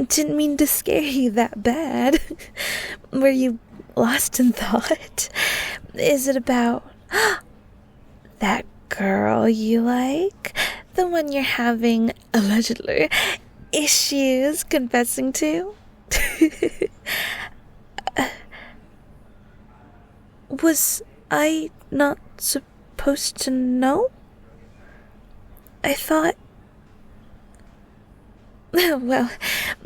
didn't mean to scare you that bad. Were you lost in thought? Is it about that girl you like? The one you're having, allegedly, issues confessing to? Was I not supposed to know? I thought... Well,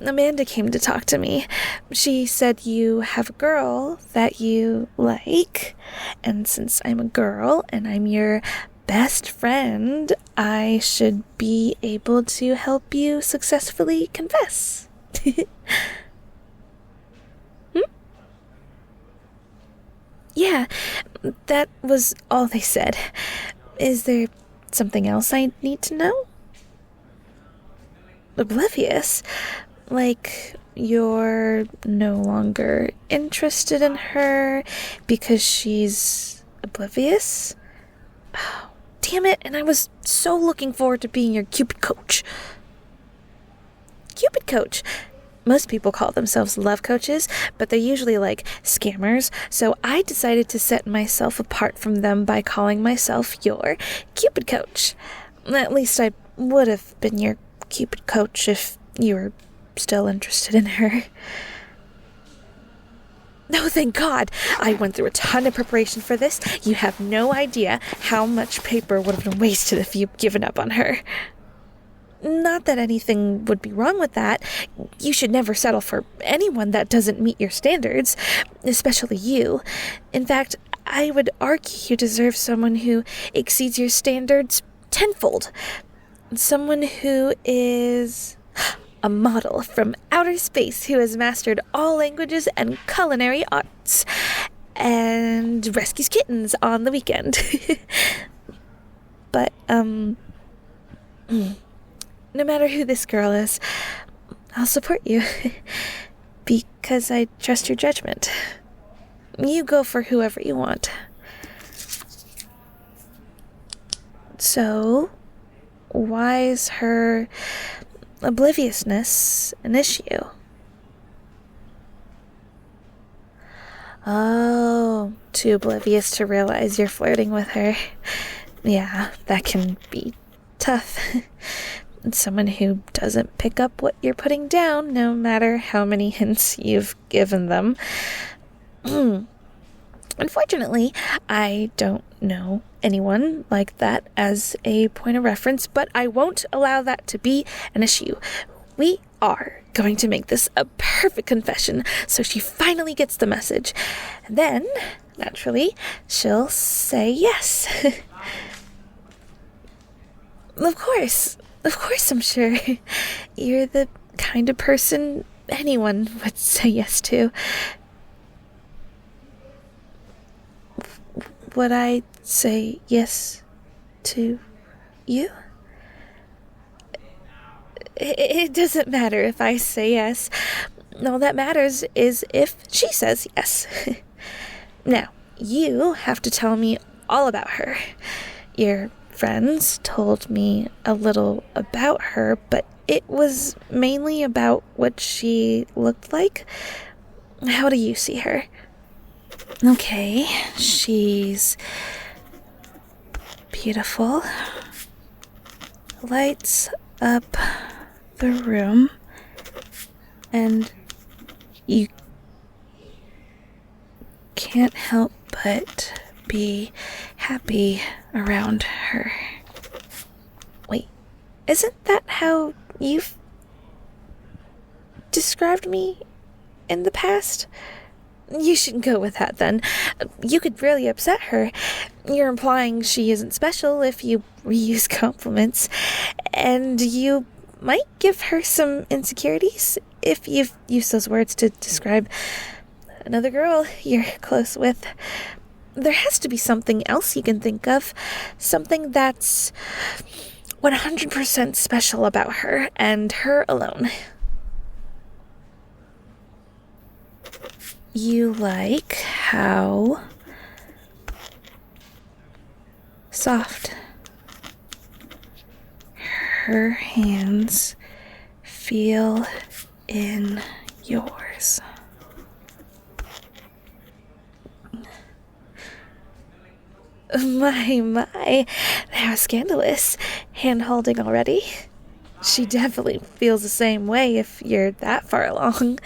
Amanda came to talk to me. She said you have a girl that you like, and since I'm a girl and I'm your best friend, I should be able to help you successfully confess. Yeah, that was all they said. Is there something else I need to know? Oblivious? Like, you're no longer interested in her because she's oblivious? Oh, damn it, and I was so looking forward to being your Cupid coach. Cupid coach? Most people call themselves love coaches, but they're usually like scammers, so I decided to set myself apart from them by calling myself your Cupid coach. At least I would have been your Cupid coach if you were still interested in her. No, thank God! I went through a ton of preparation for this. You have no idea how much paper would have been wasted if you'd given up on her. Not that anything would be wrong with that. You should never settle for anyone that doesn't meet your standards, especially you. In fact, I would argue you deserve someone who exceeds your standards tenfold. Someone who is a model from outer space who has mastered all languages and culinary arts and rescues kittens on the weekend. But, no matter who this girl is, I'll support you. Because I trust your judgment. You go for whoever you want. So, why is her obliviousness an issue? Oh, too oblivious to realize you're flirting with her. Yeah, that can be tough. Someone who doesn't pick up what you're putting down, no matter how many hints you've given them. Unfortunately, I don't know anyone like that as a point of reference, but I won't allow that to be an issue. We are going to make this a perfect confession so she finally gets the message. And then, naturally, she'll say yes. Of course, I'm sure. You're the kind of person anyone would say yes to. Would I say yes to you? It doesn't matter if I say yes. All that matters is if she says yes. Now, you have to tell me all about her. Your friends told me a little about her, but it was mainly about what she looked like. How do you see her? Okay, she's beautiful. Lights up the room, and you can't help but be happy around her. Wait, isn't that how you've described me in the past? You shouldn't go with that, then. You could really upset her. You're implying she isn't special if you reuse compliments, and you might give her some insecurities if you've used those words to describe another girl you're close with. There has to be something else you can think of, something that's 100% special about her, and her alone. You like how soft her hands feel in yours. My, how scandalous. Hand-holding already? She definitely feels the same way if you're that far along.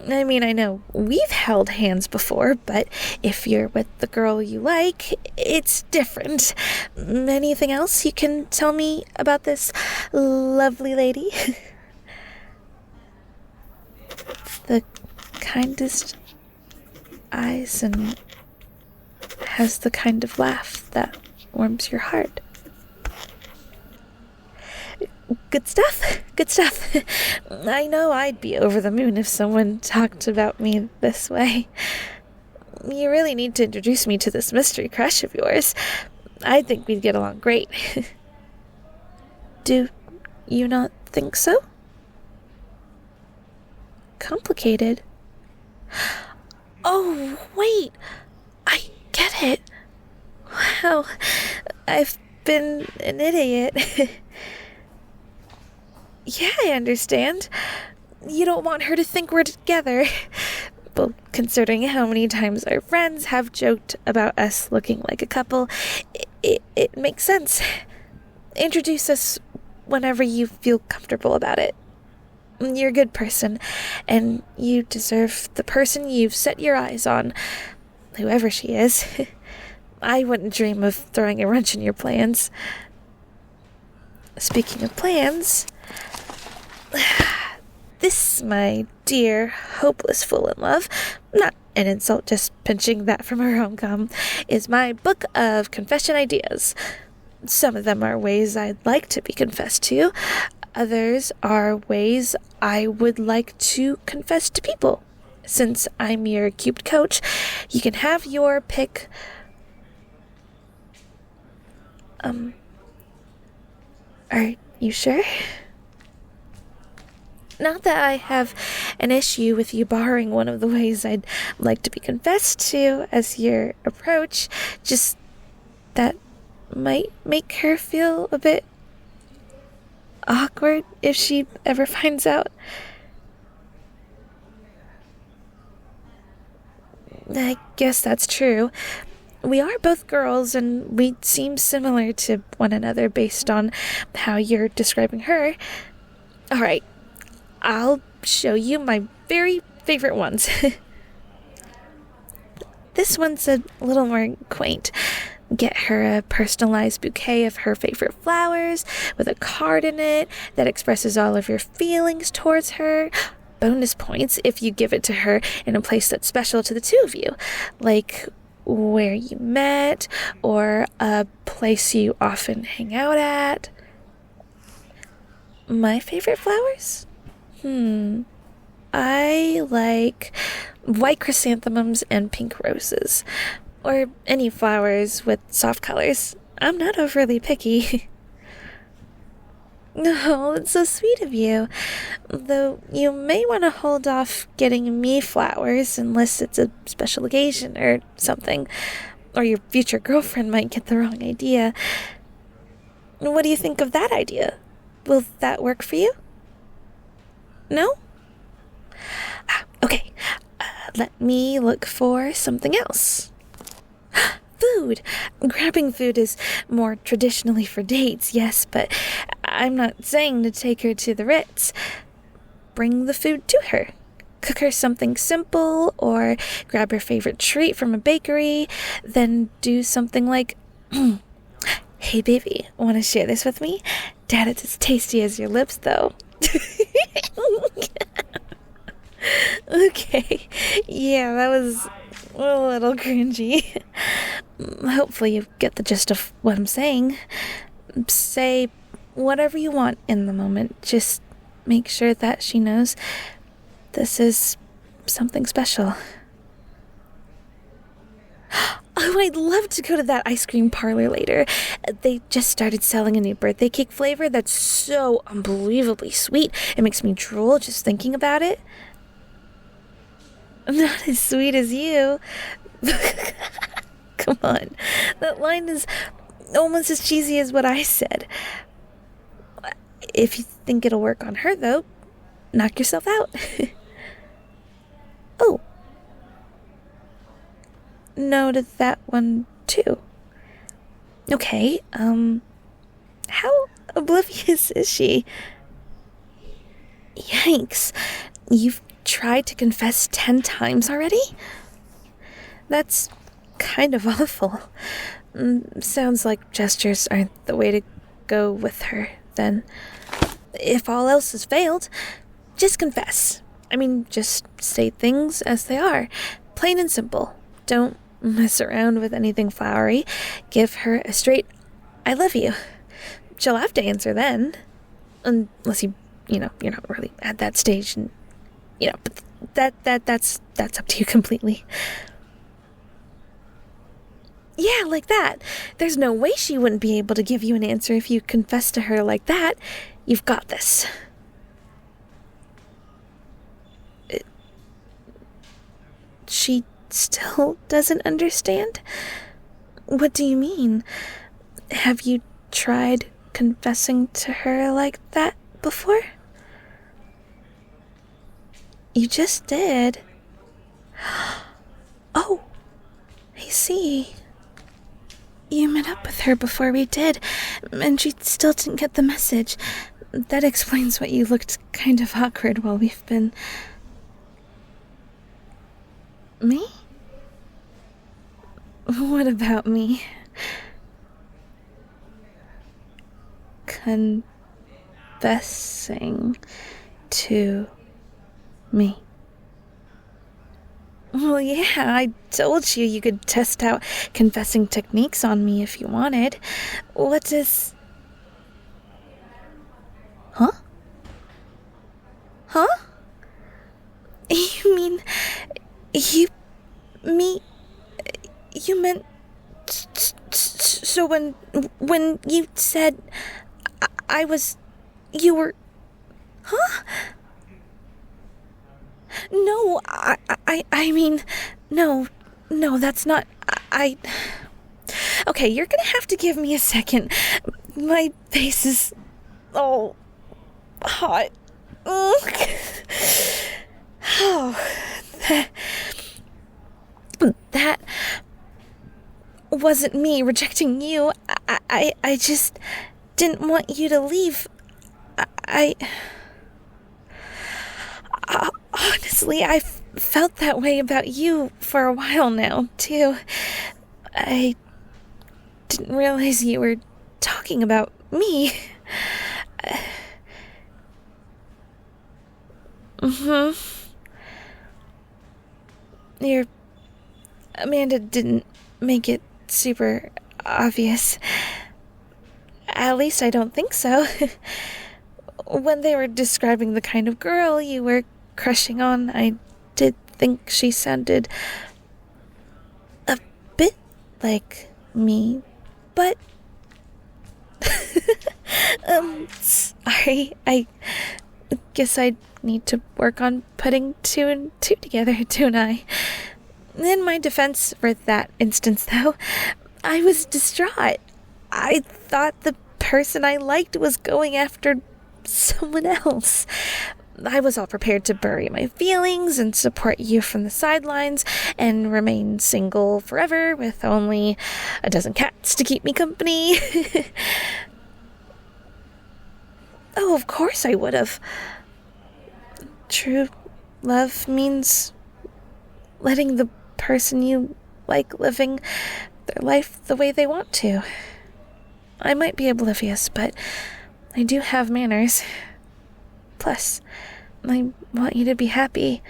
I mean, I know we've held hands before, but if you're with the girl you like, it's different. Anything else you can tell me about this lovely lady? The kindest eyes and has the kind of laugh that warms your heart. Good stuff, good stuff. I know I'd be over the moon if someone talked about me this way. You really need to introduce me to this mystery crush of yours. I think we'd get along great. Do you not think so? Complicated? Oh, wait! I get it. Wow, I've been an idiot. Yeah, I understand. You don't want her to think we're together. Well, considering how many times our friends have joked about us looking like a couple, it makes sense. Introduce us whenever you feel comfortable about it. You're a good person, and you deserve the person you've set your eyes on, whoever she is. I wouldn't dream of throwing a wrench in your plans. Speaking of plans, this, my dear, hopeless fool in love, not an insult, just pinching that from a rom-com, is my book of confession ideas. Some of them are ways I'd like to be confessed to. Others are ways I would like to confess to people. Since I'm your cubed coach, you can have your pick. Are you sure? Not that I have an issue with you borrowing one of the ways I'd like to be confessed to as your approach, just that might make her feel a bit awkward if she ever finds out. I guess that's true. We are both girls, and we seem similar to one another based on how you're describing her. All right. I'll show you my very favorite ones. This one's a little more quaint. Get her a personalized bouquet of her favorite flowers with a card in it that expresses all of your feelings towards her. Bonus points if you give it to her in a place that's special to the two of you, like where you met or a place you often hang out at. My favorite flowers? I like white chrysanthemums and pink roses, or any flowers with soft colors. I'm not overly picky. No, it's so sweet of you. Though you may want to hold off getting me flowers unless it's a special occasion or something, or your future girlfriend might get the wrong idea. What do you think of that idea? Will that work for you? No? Okay. Let me look for something else. Food. Grabbing food is more traditionally for dates, yes, but I'm not saying to take her to the Ritz. Bring the food to her. Cook her something simple, or grab her favorite treat from a bakery, then do something like, hey baby, want to share this with me? Dad, it's as tasty as your lips, though. Okay, yeah, that was a little cringy. Hopefully you get the gist of what I'm saying. Say whatever you want in the moment. Just make sure that she knows this is something special. Oh, I'd love to go to that ice cream parlor later. They just started selling a new birthday cake flavor that's so unbelievably sweet. It makes me drool just thinking about it. Not as sweet as you. Come on. That line is almost as cheesy as what I said. If you think it'll work on her, though, knock yourself out. Oh. No to that one, too. Okay, how oblivious is she? Yikes. You've tried to confess 10 times already? That's kind of awful. Sounds like gestures aren't the way to go with her, then. If all else has failed, just confess. I mean, just state things as they are. Plain and simple. Don't mess around with anything flowery. Give her a straight, I love you. She'll have to answer then. Unless you're not really at that stage, and, but that's up to you completely. Yeah, like that. There's no way she wouldn't be able to give you an answer if you confess to her like that. You've got this. She still doesn't understand? What do you mean? Have you tried confessing to her like that before? You just did. Oh, I see. You met up with her before we did, and she still didn't get the message. That explains why you looked kind of awkward while we've been... Me? What about me? Confessing to me. Well, yeah, I told you could test out confessing techniques on me if you wanted. What does... Huh? Huh? You mean... You meant... So when you said... I was... You were... Huh? No, I mean, no, that's not, Okay, you're gonna have to give me a second. My face is all hot. Oh, that wasn't me rejecting you. I just didn't want you to leave. Honestly, I've felt that way about you for a while now, too. I didn't realize you were talking about me. Amanda didn't make it super obvious. At least I don't think so. When they were describing the kind of girl you were crushing on, I did think she sounded a bit like me, but... Sorry, I guess I need to work on putting 2 and 2 together, don't I? In my defense for that instance, though, I was distraught. I thought the person I liked was going after someone else. I was all prepared to bury my feelings and support you from the sidelines and remain single forever with only a dozen cats to keep me company. Oh, of course I would have. True love means letting the person you like living their life the way they want to. I might be oblivious, but I do have manners. Plus, I want you to be happy.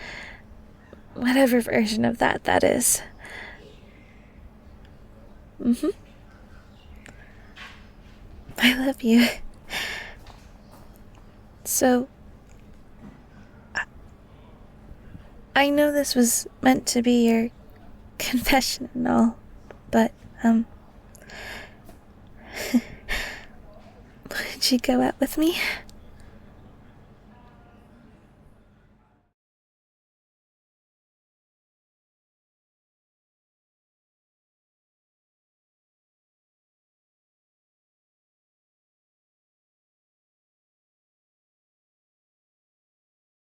Whatever version of that is. I love you. So, I know this was meant to be your confession and all, but, would you go out with me?